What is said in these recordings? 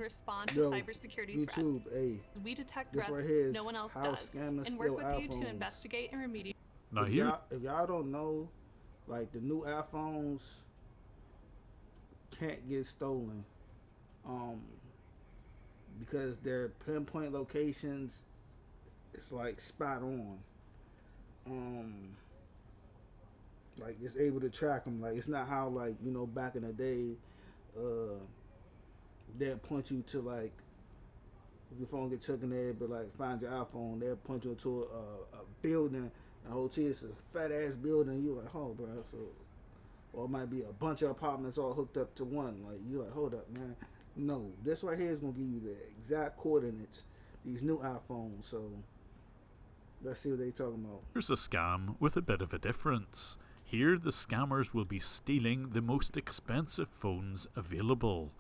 respond to Yo, cybersecurity YouTube, threats. hey, We detect this threats right here is no one else how does, scammers and work steal with you to iPhones. investigate and remediate. Now If y'all don't know, like the new iPhones can't get stolen, um, because their pinpoint locations, it's like spot on. Um, like it's able to track them. Like it's not how like back in the day, uh, they'll point you to like if your phone get taken there, but like find your iPhone, they'll point you into a building. The whole thing is a fat ass building. You like, oh, bro. So, or it might be a bunch of apartments all hooked up to one. Like you like, hold up, man. No, this right here is gonna give you the exact coordinates. These new iPhones. So let's see what they talking about. here's a scam with a bit of a difference. Here the scammers will be stealing the most expensive phones available,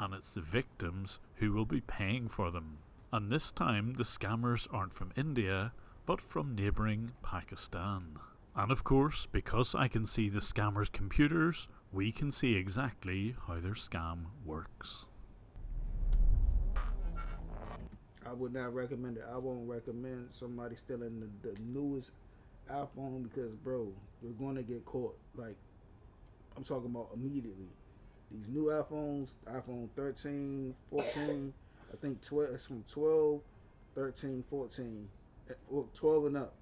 and it's the victims who will be paying for them. And this time the scammers aren't from India, but from neighbouring Pakistan. And of course, because I can see the scammers' computers, we can see exactly how their scam works. I would not recommend it. I won't recommend somebody stealing the newest iPhone because, bro, you're going to get caught. Like, I'm talking about immediately. These new iPhones, iPhone 13, 14, I think 12, it's from 12, 13, 14, 12 and up.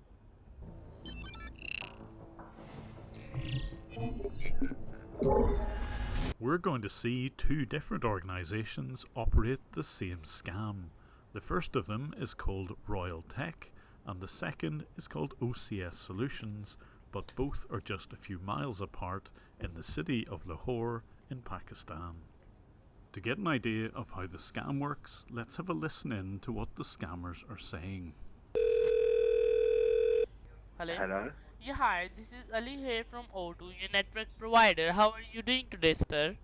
We're going to see two different organisations operate the same scam. The first of them is called Royal Tech, and the second is called OCS Solutions, but both are just a few miles apart in the city of Lahore in Pakistan. To get an idea of how the scam works, let's have a listen in to what the scammers are saying. Hello? Hello. Yeah, hi, this is Ali here from O2, your network provider. How are you doing today, sir?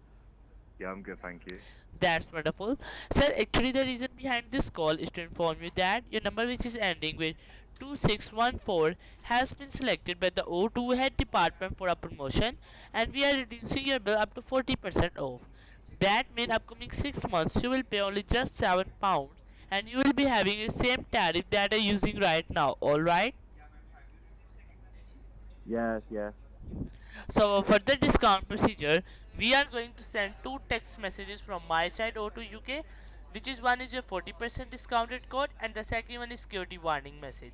Yeah, I'm good, thank you. That's wonderful. Sir, actually the reason behind this call is to inform you that your number which is ending with 2614 has been selected by the O2 head department for a promotion, and we are reducing your bill up to 40% off. That means upcoming 6 months you will pay only just £7 and you will be having the same tariff that you're using right now, alright? Yes, yes. So for the discount procedure, we are going to send two text messages from my side over to UK, which is one is your 40% discounted code and the second one is security warning message.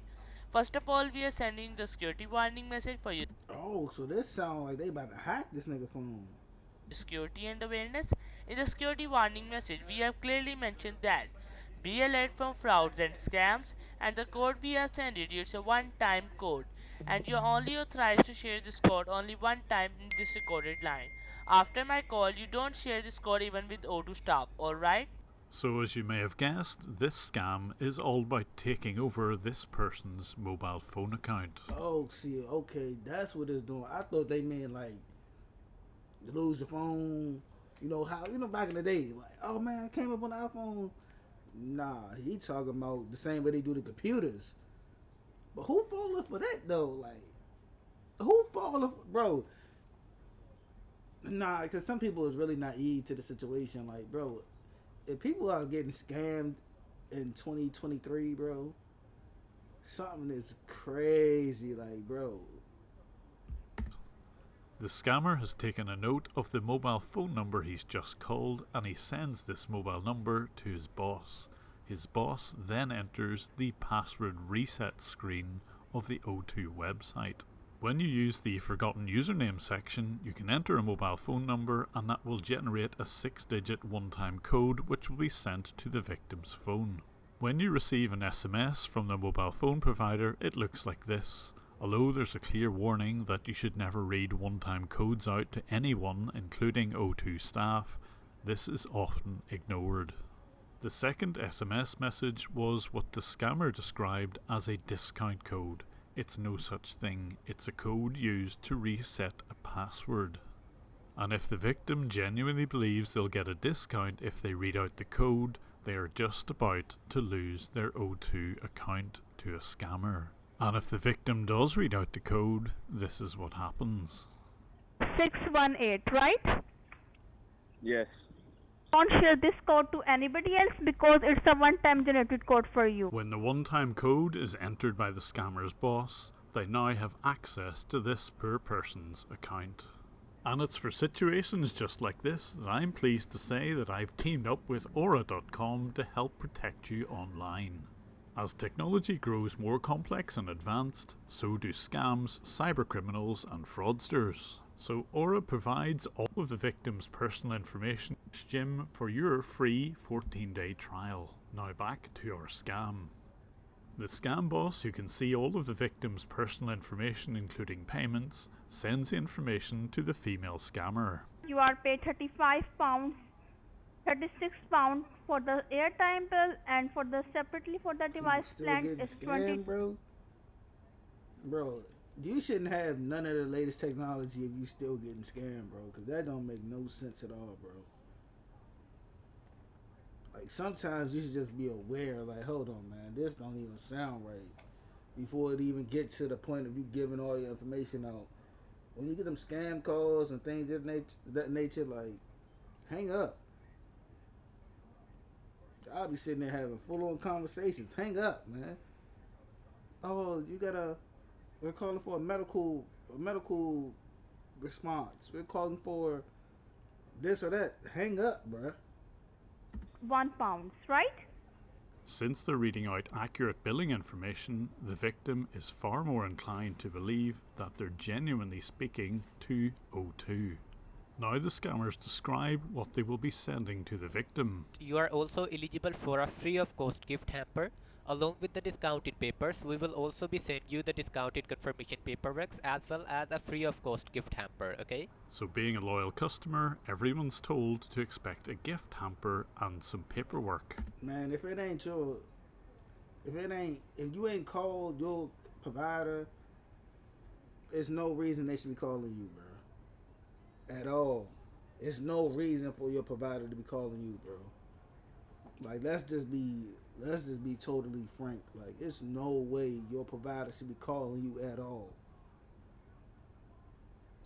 First of all, we are sending the security warning message for your Oh, so this sound like they about to hack this nigga phone. security and awareness. In the security warning message, we have clearly mentioned that be alert from frauds and scams, and the code we are sending you is a one-time code, and you're only authorized to share this code only one time in this recorded line. After my call, you don't share this code even with O2 staff, alright? So as you may have guessed, this scam is all about taking over this person's mobile phone account. Oh, see, okay, that's what it's doing. I thought they meant like you lose your phone. You know how back in the day, like, oh man, I came up on the iPhone. Nah, he talking about the same way they do the computers. But who falling for that though? Like, who falling for, bro? Nah, because some people is really naive to the situation. Like, bro, if people are getting scammed in 2023, bro, something is crazy. Like, bro. The scammer has taken a note of the mobile phone number he's just called, and he sends this mobile number to his boss. His boss then enters the password reset screen of the O2 website. When you use the forgotten username section, you can enter a mobile phone number and that will generate a 6-digit one-time code which will be sent to the victim's phone. When you receive an SMS from the mobile phone provider, it looks like this. Although there's a clear warning that you should never read one-time codes out to anyone, including O2 staff, this is often ignored. The second SMS message was what the scammer described as a discount code. It's no such thing, it's a code used to reset a password. And if the victim genuinely believes they'll get a discount if they read out the code, they are just about to lose their O2 account to a scammer. And if the victim does read out the code, this is what happens. 618, right? Yes. Don't share this code to anybody else because it's a one-time generated code for you. When the one-time code is entered by the scammer's boss, they now have access to this poor person's account. And it's for situations just like this that I'm pleased to say that I've teamed up with Aura.com to help protect you online. As technology grows more complex and advanced, so do scams, cybercriminals and fraudsters. So Aura provides all of the victim's personal information Jim for your free 14-day trial. Now back to our scam. The scam boss, who can see all of the victim's personal information including payments, sends the information to the female scammer. You are paid £35, £36 for the airtime bill, and for the separately for the device plan is 20. Bro, you shouldn't have none of the latest technology if you still getting scammed, bro. Cause that don't make no sense at all, bro. Like sometimes you should just be aware. Like, hold on, man, this don't even sound right. Before it even get to the point of you giving all your information out. When you get them scam calls and things of that nature, like, hang up. I'll be sitting there having full-on conversations. Hang up, man. Oh, we're calling for a medical response. We're calling for this or that. Hang up, bruh. £1, right? Since they're reading out accurate billing information, the victim is far more inclined to believe that they're genuinely speaking to O2. Now the scammers describe what they will be sending to the victim. You are also eligible for a free of cost gift hamper. Along with the discounted papers, we will also be sending you the discounted confirmation paperwork as well as a free of cost gift hamper, okay? So being a loyal customer, everyone's told to expect a gift hamper and some paperwork. Man, if you ain't called your provider, there's no reason they should be calling you, bro. At all. There's no reason for your provider to be calling you, bro. Like, let's just be totally frank. Like, it's no way your provider should be calling you at all.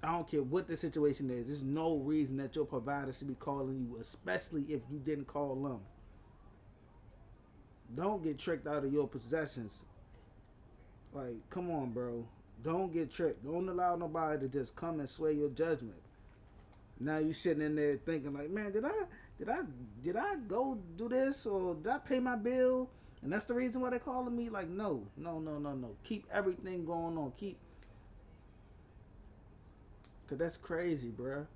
I don't care what the situation is. There's no reason that your provider should be calling you, especially if you didn't call them. Don't get tricked out of your possessions. Like, come on, bro. Don't get tricked. Don't allow nobody to just come and sway your judgment. Now you sitting in there thinking like, man, did I go do this, or did I pay my bill? And that's the reason why they're calling me. Like, no. Keep everything going on. Cause that's crazy, bruh.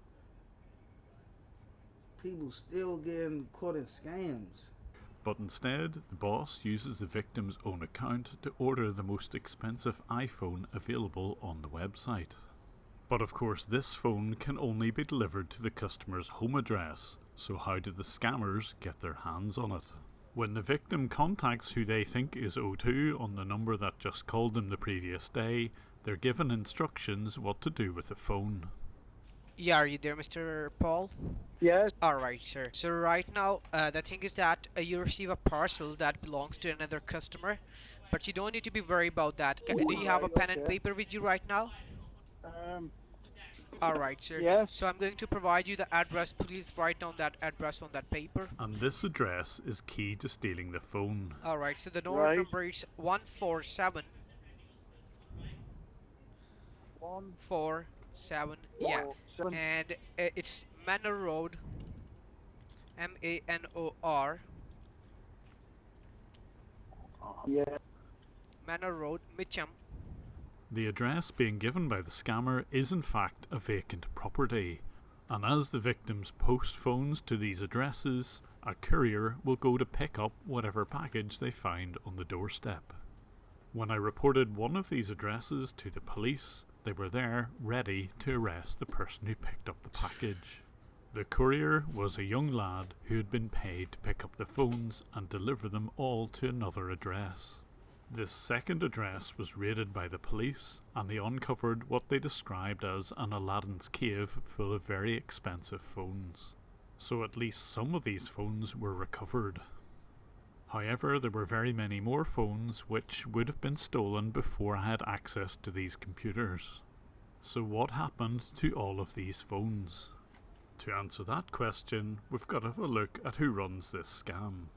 People still getting caught in scams. But instead, the boss uses the victim's own account to order the most expensive iPhone available on the website. But of course this phone can only be delivered to the customer's home address, so how do the scammers get their hands on it? When the victim contacts who they think is O2 on the number that just called them the previous day, they're given instructions what to do with the phone. Yeah, are you there, Mr. Paul? Yes. Alright, sir. So right now, the thing is that you receive a parcel that belongs to another customer, but you don't need to be worried about that. Do you have a pen and paper with you right now? Alright, sir. Yes. So I'm going to provide you the address. Please write down that address on that paper. And this address is key to stealing the phone. Alright, so the Right. number is 147. 147, yeah. And it's Manor Road, Manor, Yeah. Manor Road, Mitcham. The address being given by the scammer is in fact a vacant property, and as the victims post phones to these addresses, a courier will go to pick up whatever package they find on the doorstep. When I reported one of these addresses to the police, they were there ready to arrest the person who picked up the package. The courier was a young lad who had been paid to pick up the phones and deliver them all to another address. This second address was raided by the police, and they uncovered what they described as an Aladdin's cave full of very expensive phones. So at least some of these phones were recovered. However, there were very many more phones which would have been stolen before I had access to these computers. So what happened to all of these phones? To answer that question, we've got to have a look at who runs this scam.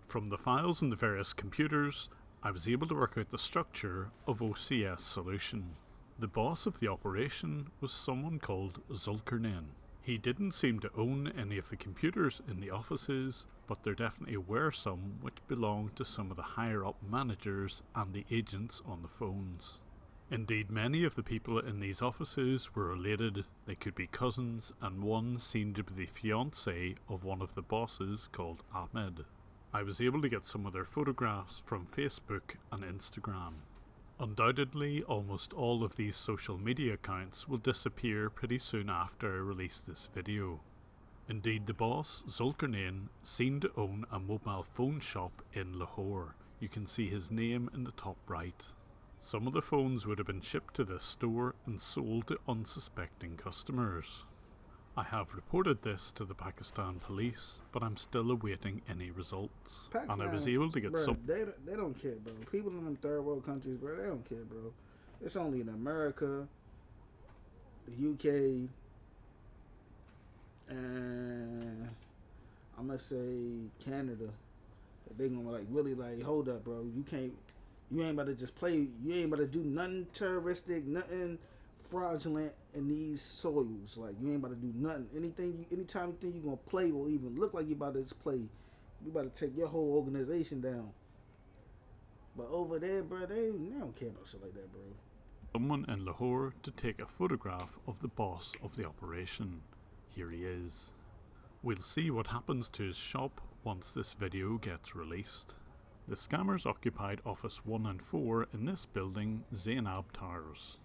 From the files in the various computers, I was able to work out the structure of OCS Solution. The boss of the operation was someone called Zulkarnain. He didn't seem to own any of the computers in the offices, but there definitely were some which belonged to some of the higher up managers and the agents on the phones. Indeed, many of the people in these offices were related. They could be cousins, and one seemed to be the fiancé of one of the bosses called Ahmed. I was able to get some of their photographs from Facebook and Instagram. Undoubtedly, almost all of these social media accounts will disappear pretty soon after I release this video. Indeed, the boss, Zulkarnain, seemed to own a mobile phone shop in Lahore. You can see his name in the top right. Some of the phones would have been shipped to this store and sold to unsuspecting customers. I have reported this to the Pakistan police, but I'm still awaiting any results. Pakistan, and I was able to get bro, some. They don't care, bro. People in them third world countries, bro, they don't care, bro. It's only in America, the UK, and I'm gonna say Canada. That they gonna like really like, hold up, bro. You ain't about to just play. You ain't about to do nothing terroristic, nothing fraudulent in these soils. Like, you ain't about to do nothing. Anytime you think you gonna play or even look like you about to just play, you about to take your whole organization down. But over there, bro, they don't care about shit like that, bro. Someone in Lahore to take a photograph of the boss of the operation. Here he is. We'll see what happens to his shop once this video gets released. The scammers occupied Office 1 and 4 in this building, Zainab Towers.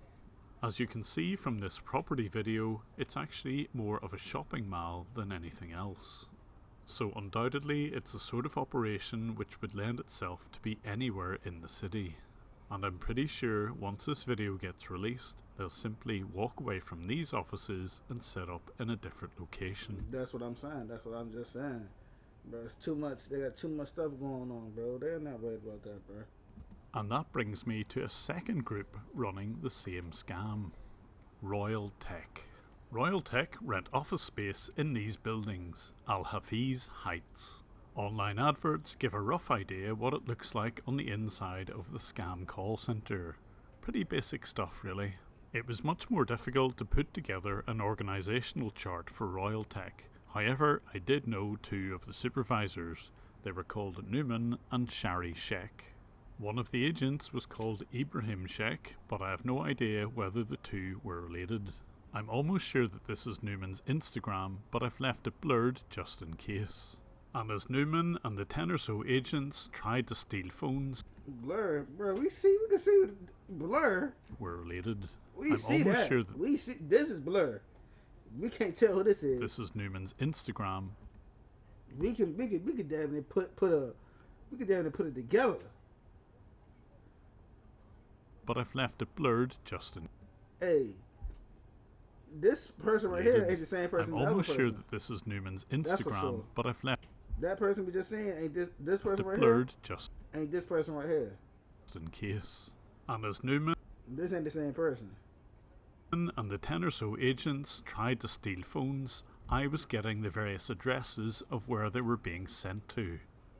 As you can see from this property video, it's actually more of a shopping mall than anything else. So undoubtedly it's a sort of operation which would lend itself to be anywhere in the city. And I'm pretty sure once this video gets released, they'll simply walk away from these offices and set up in a different location. That's what I'm saying. That's what I'm just saying. Bro, it's too much. They got too much stuff going on, bro. They're not worried about that, bro. And that brings me to a second group running the same scam. Royal Tech. Royal Tech rent office space in these buildings, Al Hafiz Heights. Online adverts give a rough idea what it looks like on the inside of the scam call centre. Pretty basic stuff really. It was much more difficult to put together an organisational chart for Royal Tech. However, I did know two of the supervisors. They were called Newman and Shari Sheikh. One of the agents was called Ibrahim Sheikh, but I have no idea whether the two were related. I'm almost sure that this is Newman's Instagram, but I've left it blurred just in case. And as Newman and the 10 or so agents tried to steal phones, Blur, bro, we can see Blur. Were related. We I'm see almost that. sure that We see this is Blur. We can't tell who this is. this is Newman's Instagram, We can damn near put it together. but I've left it blurred just in Hey, this person right here ain't the same person. I'm the other almost person. sure that this is Newman's for Instagram, sure. but I've left That person we just saying ain't this person it right blurred just here. Ain't this person right here. in case. And as Newman This ain't the same person. and the 10 or so agents tried to steal phones, I was getting the various addresses of where they were being sent to.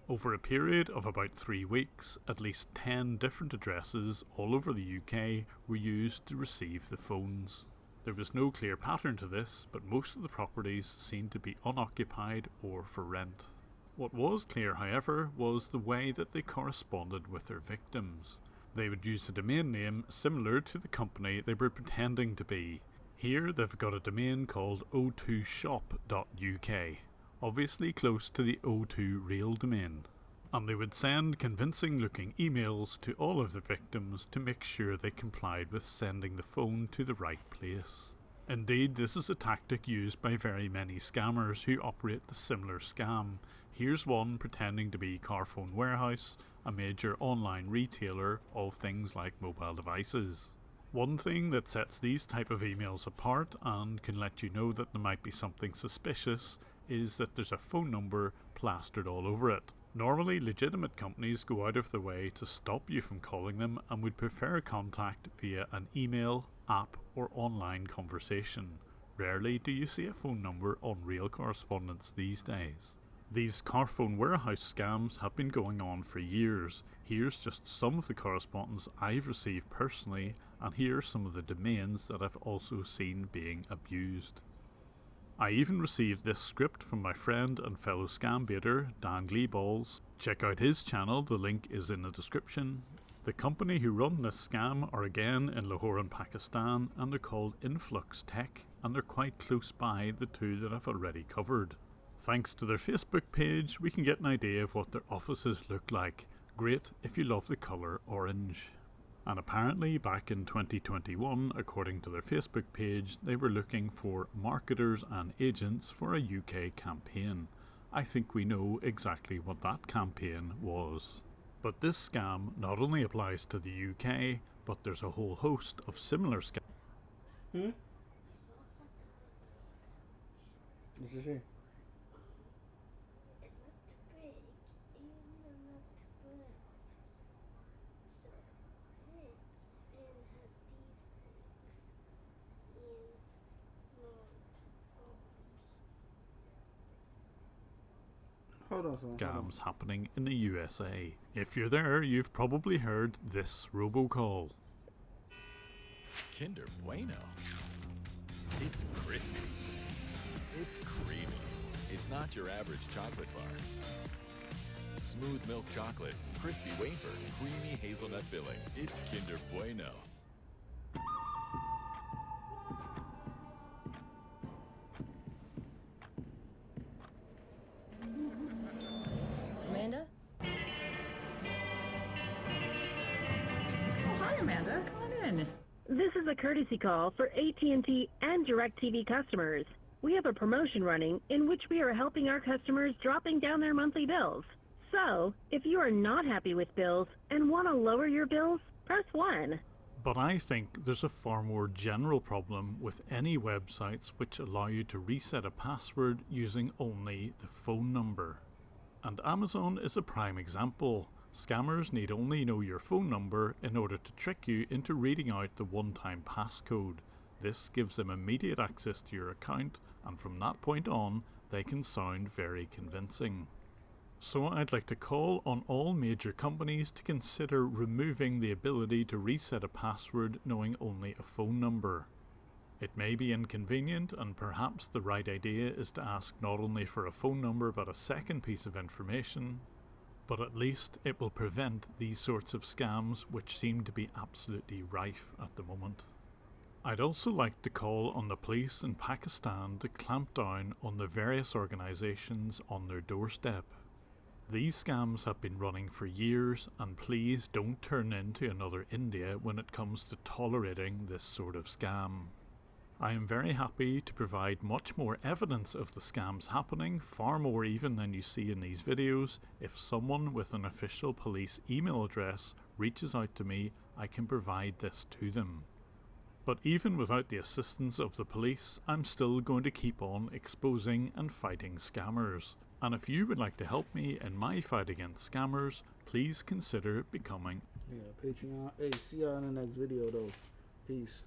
Over a period of about 3 weeks, at least 10 different addresses all over the UK were used to receive the phones. There was no clear pattern to this, but most of the properties seemed to be unoccupied or for rent. What was clear, however, was the way that they corresponded with their victims. They would use a domain name similar to the company they were pretending to be. Here they've got a domain called o2shop.uk, obviously close to the O2 real domain. And they would send convincing looking emails to all of the victims to make sure they complied with sending the phone to the right place. Indeed, this is a tactic used by very many scammers who operate the similar scam. Here's one pretending to be Carphone Warehouse, a major online retailer of things like mobile devices. One thing that sets these type of emails apart and can let you know that there might be something suspicious is that there's a phone number plastered all over it. Normally, legitimate companies go out of their way to stop you from calling them and would prefer contact via an email, app or online conversation. Rarely do you see a phone number on real correspondence these days. These car phone warehouse scams have been going on for years. Here's just some of the correspondence I've received personally, and here's some of the domains that I've also seen being abused. I even received this script from my friend and fellow scam baiter, Dan Gleeballs. Check out his channel, the link is in the description. The company who run this scam are again in Lahore in Pakistan, and they're called Influx Tech, and they're quite close by the two that I've already covered. Thanks to their Facebook page, we can get an idea of what their offices look like. Great if you love the colour orange. And apparently back in 2021, according to their Facebook page, they were looking for marketers and agents for a UK campaign. I think we know exactly what that campaign was. But this scam not only applies to the UK, but there's a whole host of similar scams. What's this here? Hold on, son. Scams happening in the USA. If you're there, you've probably heard this robocall. Kinder Bueno. It's crispy. It's creamy. It's not your average chocolate bar. Smooth milk chocolate, crispy wafer, creamy hazelnut filling. It's Kinder Bueno. Amanda? Oh, hi, Amanda. Come on in. This is a courtesy call for AT&T and DirecTV customers. We have a promotion running in which we are helping our customers dropping down their monthly bills. So, if you are not happy with bills and want to lower your bills, press 1. But I think there's a far more general problem with any websites which allow you to reset a password using only the phone number. And Amazon is a prime example. Scammers need only know your phone number in order to trick you into reading out the one-time passcode. This gives them immediate access to your account, and from that point on, they can sound very convincing. So I'd like to call on all major companies to consider removing the ability to reset a password knowing only a phone number. It may be inconvenient, and perhaps the right idea is to ask not only for a phone number but a second piece of information, but at least it will prevent these sorts of scams which seem to be absolutely rife at the moment. I'd also like to call on the police in Pakistan to clamp down on the various organisations on their doorstep. These scams have been running for years, and please don't turn into another India when it comes to tolerating this sort of scam. I am very happy to provide much more evidence of the scams happening, far more even than you see in these videos. If someone with an official police email address reaches out to me, I can provide this to them. But even without the assistance of the police, I'm still going to keep on exposing and fighting scammers. And if you would like to help me in my fight against scammers, please consider becoming. Yeah, Patreon. Hey, see y'all in the next video though. Peace.